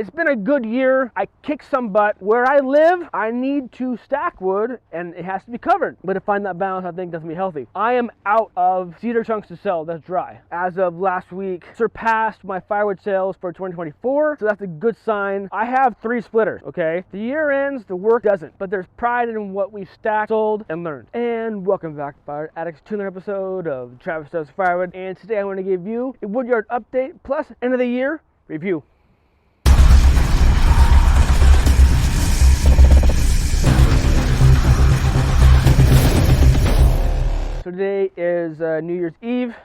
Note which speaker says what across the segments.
Speaker 1: It's been a good year. I kicked some butt. Where I live, I need to stack wood and it has to be covered. But to find that balance, I think doesn't be healthy. I am out of cedar chunks to sell that's dry. As of last week, surpassed my firewood sales for 2024, so that's a good sign. I have 3 splitters, okay? The year ends, the work doesn't, but there's pride in what we've stacked, sold, and learned. And welcome back to Fire Addicts, to another episode of Travis Does Firewood. And today I want to give you a Woodyard update plus end of the year review. So today is New Year's Eve.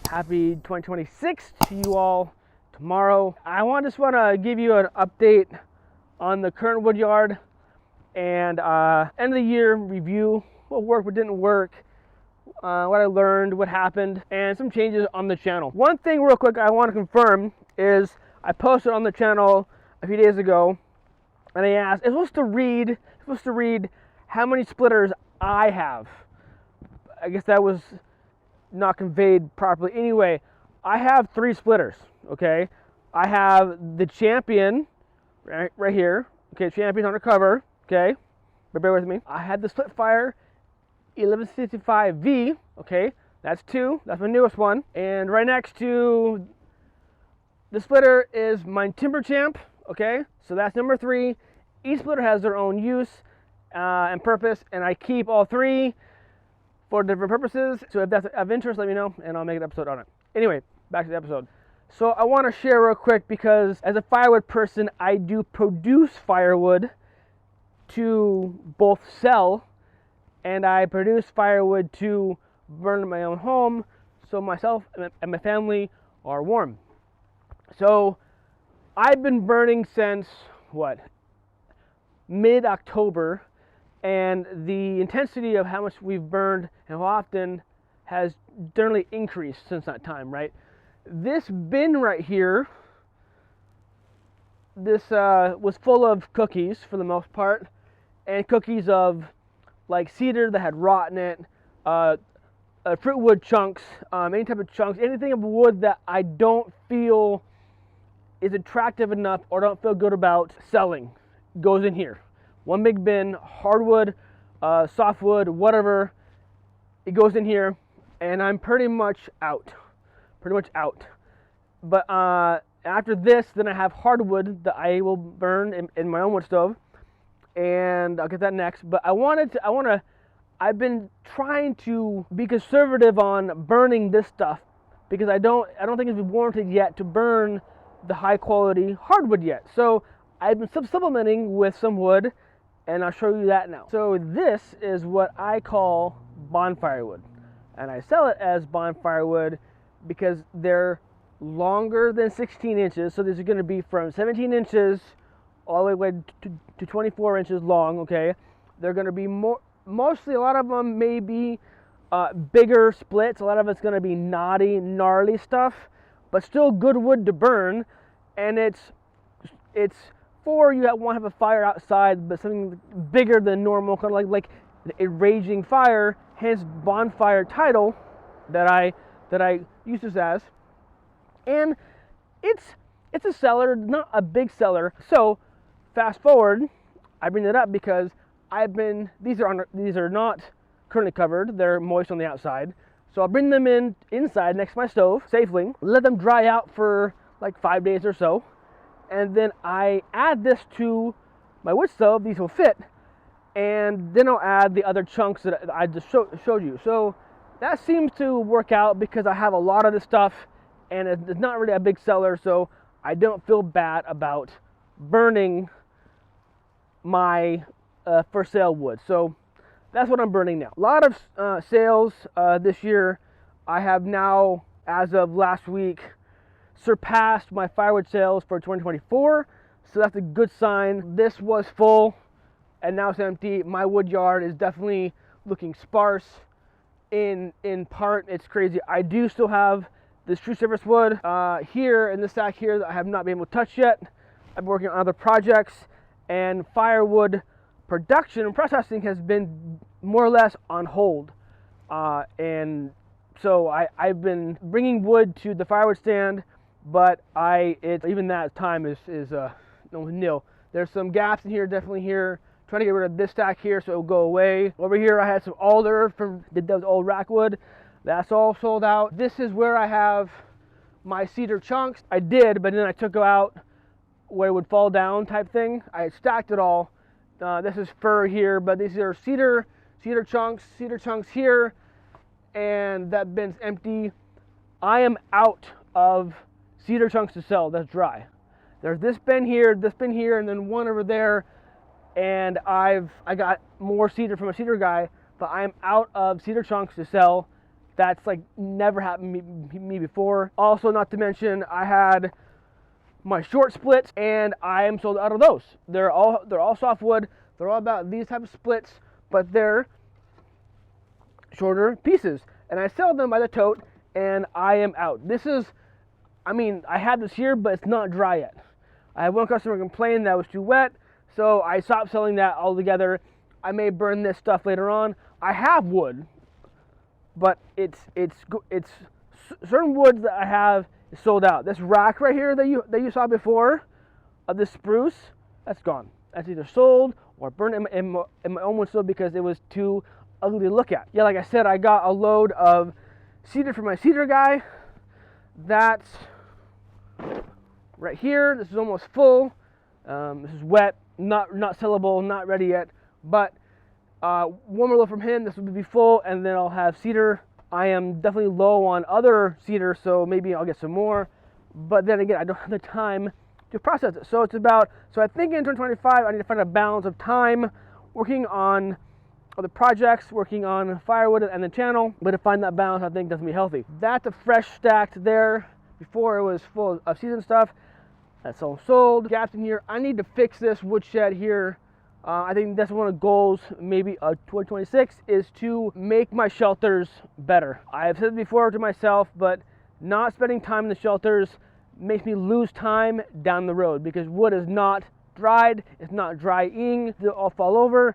Speaker 1: Happy 2026 to you all tomorrow. I just want to give you an update on the current Woodyard and end of the year review. What worked, what didn't work, what I learned, what happened, and some changes on the channel. One thing real quick I want to confirm is I posted on the channel a few days ago and I asked, it's supposed to read how many splitters I have. I guess that was not conveyed properly. Anyway, I have 3 splitters, okay? I have the Champion right here. Okay, Champion's on the cover, okay? But bear with me. I had the Splitfire 1165V, okay? That's 2. That's my newest one. And right next to the splitter is my Timber Champ, okay? So that's number 3. Each splitter has their own use and purpose, and I keep all 3 for different purposes. So if that's of interest, let me know and I'll make an episode on it. Anyway, back to the episode. So I want to share real quick because as a firewood person, I do produce firewood to both sell and I produce firewood to burn in my own home so myself and my family are warm. So I've been burning since mid-October. And the intensity of how much we've burned and how often has generally increased since that time, right? This bin right here, this was full of cookies for the most part, and cookies of like cedar that had rot in it, fruit wood chunks, any type of chunks, anything of wood that I don't feel is attractive enough or don't feel good about selling goes in here. One big bin, hardwood, softwood, whatever, it goes in here, and I'm pretty much out. But after this, then I have hardwood that I will burn in my own wood stove, and I'll get that next. But I've been trying to be conservative on burning this stuff because I don't think it's warranted yet to burn the high quality hardwood yet. So I've been supplementing with some wood. And I'll show you that now. So this is what I call bonfire wood. And I sell it as bonfire wood because they're longer than 16 inches. So these are going to be from 17 inches all the way to 24 inches long, okay? They're going to be mostly, a lot of them may be bigger splits. A lot of it's going to be knotty, gnarly stuff, but still good wood to burn. And it's for you want to have a fire outside, but something bigger than normal, kind of like a raging fire. Hence, bonfire title that I use this as. And it's a seller, not a big seller. So fast forward, I bring it up because these are not currently covered. They're moist on the outside. So I'll bring them inside next to my stove safely, let them dry out for like 5 days or so. And then I add this to my wood stove. These will fit. And then I'll add the other chunks that I just showed you. So that seems to work out because I have a lot of this stuff and it's not really a big seller. So I don't feel bad about burning my for sale wood. So that's what I'm burning now. A lot of sales this year. I have now, as of last week, surpassed my firewood sales for 2024, so that's a good sign. This was full and now it's empty. My wood yard is definitely looking sparse. In part, it's crazy. I do still have this true surface wood here in this stack here that I have not been able to touch yet. I've been working on other projects, and firewood production and processing has been more or less on hold. And so I've been bringing wood to the firewood stand but even that time is nil. There's some gaps in here, definitely here. Trying to get rid of this stack here so it'll go away. Over here I had some alder from those old rack wood. That's all sold out. This is where I have my cedar chunks. I did, but then I took out where it would fall down type thing. I stacked it all. This is fir here, but these are cedar chunks here, and that bin's empty. I am out of cedar chunks to sell. That's dry. There's this bin here, and then one over there, and I got more cedar from a cedar guy, but I am out of cedar chunks to sell. That's like never happened to me before. Also, not to mention, I had my short splits, and I am sold out of those. They're all softwood. They're all about these type of splits, but they're shorter pieces, and I sell them by the tote, and I am out. This is, I had this here, but it's not dry yet. I had one customer complain that it was too wet, so I stopped selling that altogether. I may burn this stuff later on. I have wood, but it's certain woods that I have is sold out. This rack right here that you saw before of this spruce, that's gone. That's either sold or burned in my own wood stove because it was too ugly to look at. Yeah, like I said, I got a load of cedar from my cedar guy. That's right here. This is almost full. This is wet, not sellable, not ready yet. But one more load from him. This will be full, and then I'll have cedar. I am definitely low on other cedar, so maybe I'll get some more. But then again, I don't have the time to process it. So I think in 2025, I need to find a balance of time working on other projects, working on Firewood and the channel. But to find that balance, I think doesn't be healthy. That's a fresh stacked there. Before it was full of seasoned stuff. That's all sold. Gaps in here. I need to fix this woodshed here. I think that's one of the goals, maybe 2026, is to make my shelters better. I have said it before to myself, but not spending time in the shelters makes me lose time down the road because wood is not dried, it's not drying, they'll all fall over.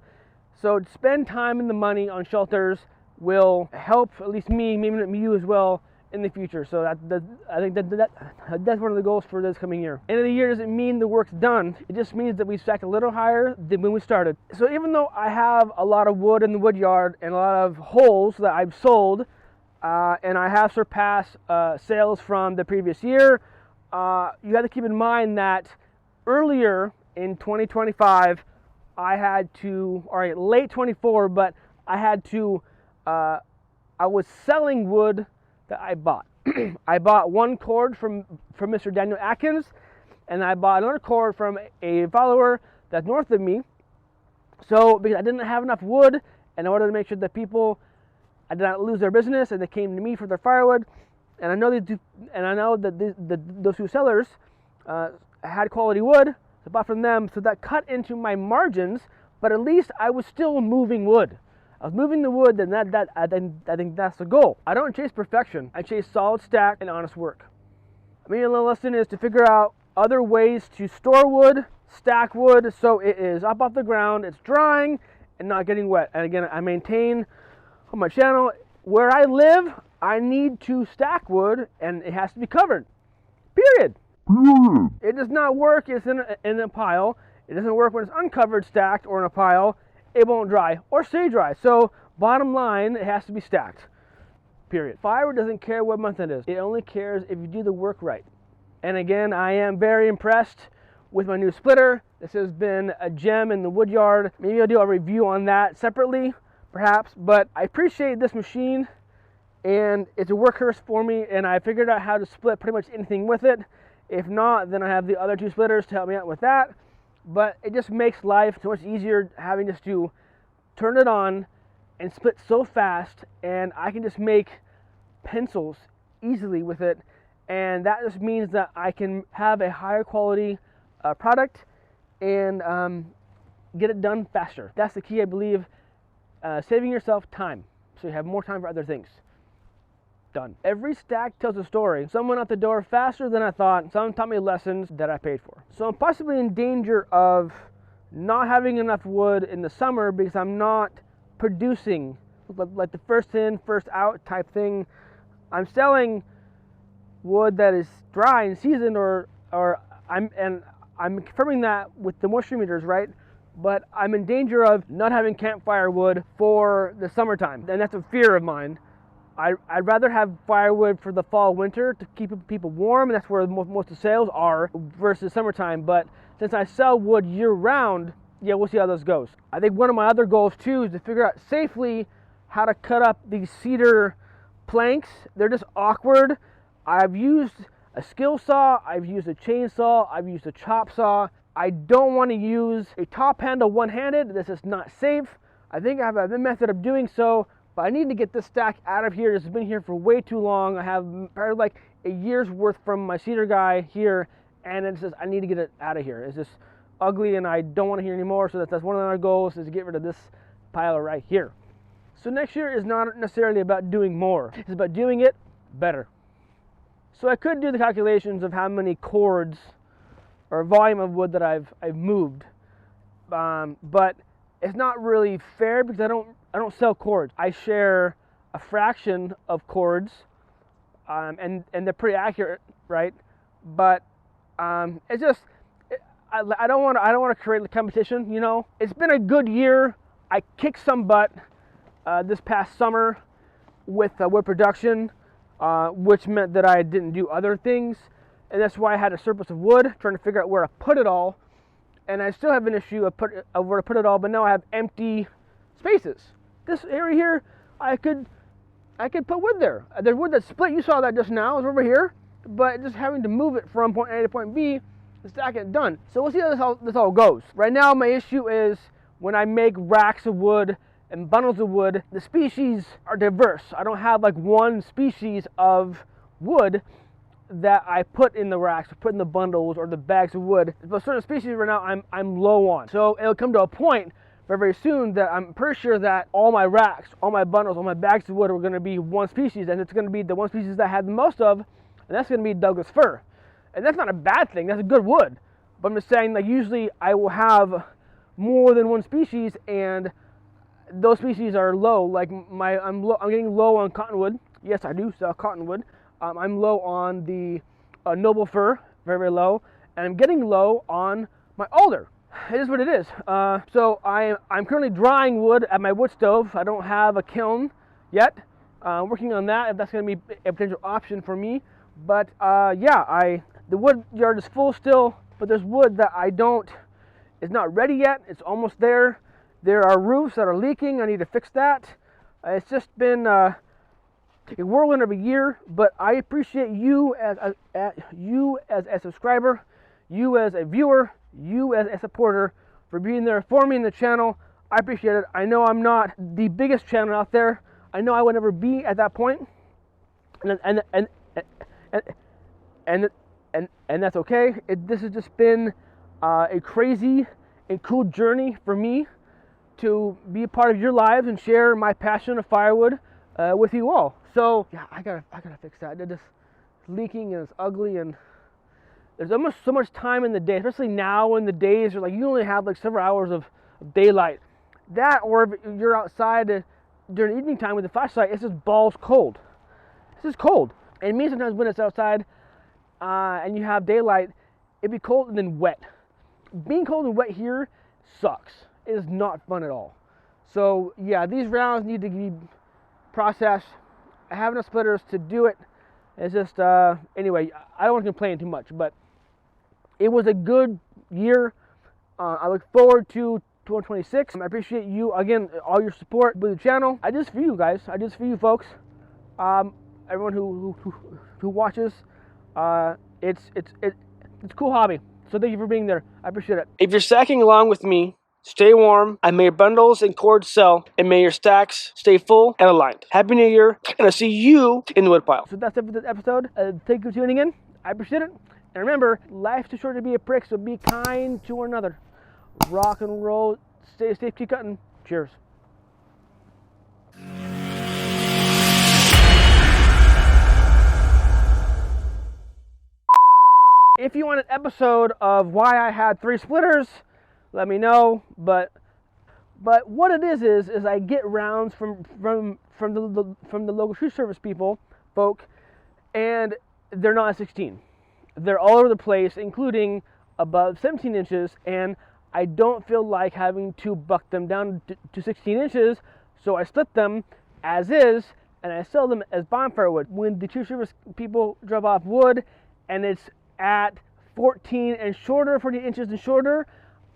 Speaker 1: So to spend time and the money on shelters will help at least me, maybe you as well, in the future. So I think that's one of the goals for this coming year. End of the year doesn't mean the work's done. It just means that we stacked a little higher than when we started. So even though I have a lot of wood in the wood yard and a lot of holes that I've sold, and I have surpassed sales from the previous year, you have to keep in mind that earlier in 2025, I had to, late 24, but I had to, I was selling wood that I bought. I bought one cord from Mr. Daniel Atkins, and I bought another cord from a follower that's north of me. So because I didn't have enough wood, and I wanted to make sure that people, I did not lose their business, and they came to me for their firewood. And I know that those two sellers had quality wood. So I bought from them, so that cut into my margins. But at least I was still moving wood. I was moving the wood, and I think that's the goal. I don't chase perfection. I chase solid stack and honest work. I mean, the lesson is to figure out other ways to store wood, stack wood, so it is up off the ground, it's drying, and not getting wet. And again, I maintain on my channel, where I live, I need to stack wood, and it has to be covered. Period. It does not work if it's in a pile. It doesn't work when it's uncovered, stacked, or in a pile. It won't dry or stay dry. So bottom line, it has to be stacked. Period. Firewood doesn't care what month it is. It only cares if you do the work right. And again, I am very impressed with my new splitter. This has been a gem in the Woodyard. Maybe I'll do a review on that separately, perhaps. But I appreciate this machine, and it's a workhorse for me, and I figured out how to split pretty much anything with it. If not, then I have the other two splitters to help me out with that. But it just makes life so much easier having just to turn it on and split so fast, and I can just make pencils easily with it, and that just means that I can have a higher quality product and get it done faster. That's the key, I believe, saving yourself time so you have more time for other things. Done. Every stack tells a story. Some went out the door faster than I thought. Some taught me lessons that I paid for. So I'm possibly in danger of not having enough wood in the summer because I'm not producing like the first in, first out type thing. I'm selling wood that is dry and seasoned, or I'm confirming that with the moisture meters, right? But I'm in danger of not having campfire wood for the summertime, and that's a fear of mine. I'd rather have firewood for the fall, winter to keep people warm, and that's where most of the sales are versus summertime. But since I sell wood year round, yeah, we'll see how this goes. I think one of my other goals too is to figure out safely how to cut up these cedar planks. They're just awkward. I've used a skill saw, I've used a chainsaw, I've used a chop saw. I don't want to use a top handle one-handed. This is not safe. I think I have a method of doing so, but I need to get this stack out of here. This has been here for way too long. I have probably like a year's worth from my cedar guy here, and it's just, I need to get it out of here. It's just ugly, and I don't want to hear anymore. So that's one of our goals, is to get rid of this pile right here. So next year is not necessarily about doing more. It's about doing it better. So I could do the calculations of how many cords or volume of wood that I've moved, but it's not really fair because I don't sell cords. I share a fraction of cords, and they're pretty accurate, right? But it's just I don't want to create the competition. You know, it's been a good year. I kicked some butt this past summer with wood production, which meant that I didn't do other things, and that's why I had a surplus of wood, trying to figure out where to put it all. And I still have an issue of where to put it all, but now I have empty spaces. This area here, I could put wood there. There's wood that's split. You saw that just now. It's over here, but just having to move it from point A to point B to stack it done. So we'll see how this all goes. Right now, my issue is when I make racks of wood and bundles of wood, the species are diverse. I don't have like one species of wood that I put in the racks, or put in the bundles or the bags of wood. But certain species right now I'm low on. So it'll come to a point very soon that I'm pretty sure that all my racks, all my bundles, all my bags of wood are going to be one species, and it's going to be the one species that I had the most of, and that's going to be Douglas fir. And that's not a bad thing. That's a good wood. But I'm just saying that usually I will have more than one species, and those species are low. Like I'm getting low on cottonwood. Yes, I do sell cottonwood. I'm low on the noble fir, very low, and I'm getting low on my alder. It is what it is. So I'm currently drying wood at my wood stove. I don't have a kiln yet. Working on that, if that's going to be a potential option for me. But yeah, the wood yard is full still, but there's wood that it's not ready yet. It's almost there. There are roofs that are leaking. I need to fix that. It's just been a whirlwind of a year, but I appreciate you as a subscriber, you as a viewer, you as a supporter for being there for me in the channel. I appreciate it. I know I'm not the biggest channel out there. I know I would never be at that point, and that's okay. This has just been a crazy and cool journey for me to be a part of your lives and share my passion of firewood with you all. So yeah, I gotta fix that. It's leaking and it's ugly, and there's almost so much time in the day, especially now in the days where like you only have like several hours of daylight. That, or if you're outside during evening time with the flashlight, it's just balls cold. It's just cold. And me, sometimes when it's outside and you have daylight, it'd be cold and then wet. Being cold and wet here sucks. It is not fun at all. So yeah, these rounds need to be processed. I have enough splitters to do it. It's just, anyway, I don't want to complain too much, but it was a good year. I look forward to 2026. I appreciate you, again, all your support with the channel. I just for you guys. I just for you folks. Everyone who watches. It's a cool hobby. So thank you for being there. I appreciate it. If you're stacking along with me, stay warm. I may your bundles and cords sell, and may your stacks stay full and aligned. Happy New Year, and I'll see you in the woodpile. So that's it for this episode. Thank you for tuning in. I appreciate it. And remember, life's too short to be a prick, so be kind to one another. Rock and roll. Stay safe, keep cutting. Cheers. If you want an episode of why I had 3 splitters, let me know. But what it is I get rounds from the local tree service folk, and they're not 16. They're all over the place, including above 17 inches, and I don't feel like having to buck them down to 16 inches, so I split them as is, and I sell them as bonfire wood. When the tree service people drop off wood, and it's at 14 inches and shorter,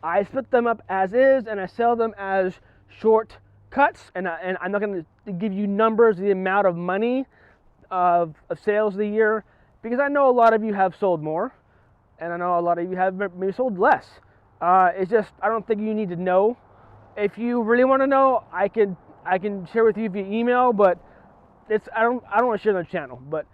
Speaker 1: I split them up as is, and I sell them as short cuts, and I'm not going to give you numbers, the amount of money of sales of the year, because I know a lot of you have sold more, and I know a lot of you have maybe sold less. It's just, I don't think you need to know. If you really want to know, I can share with you via email, but I don't want to share it on the channel. But